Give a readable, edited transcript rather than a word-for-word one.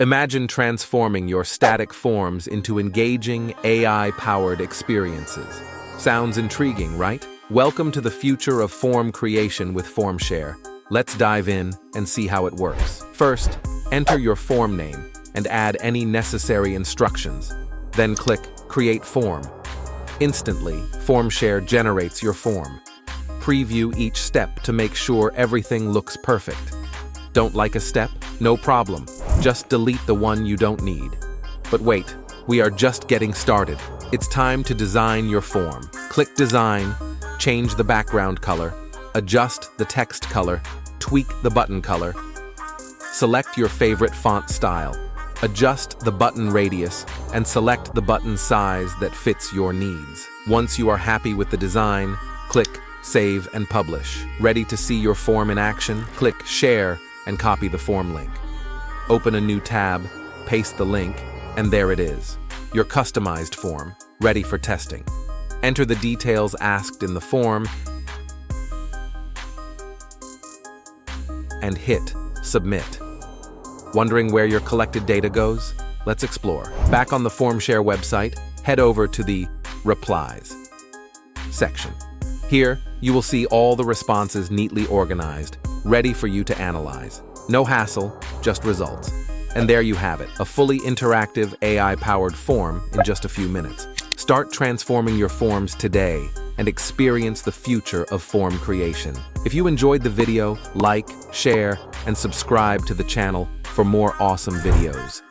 Imagine transforming your static forms into engaging, AI-powered experiences. Sounds intriguing, right? Welcome to the future of form creation with Formshare. Let's dive in and see how it works. First, enter your form name and add any necessary instructions. Then click Create Form. Instantly, Formshare generates your form. Preview each step to make sure everything looks perfect. Don't like a step? No problem. Just delete the one you don't need. But wait, we are just getting started. It's time to design your form. Click Design, change the background color, adjust the text color, tweak the button color. Select your favorite font style. Adjust the button radius and select the button size that fits your needs. Once you are happy with the design, click Save and Publish. Ready to see your form in action? Click Share and copy the form link. Open a new tab, paste the link, and there it is, your customized form, ready for testing. Enter the details asked in the form and hit Submit. Wondering where your collected data goes? Let's explore. Back on the Formshare website, head over to the Replies section. Here, you will see all the responses neatly organized, ready for you to analyze. No hassle, just results. And there you have it, a fully interactive AI-powered form in just a few minutes. Start transforming your forms today and experience the future of form creation. If you enjoyed the video, like, share, and subscribe to the channel for more awesome videos.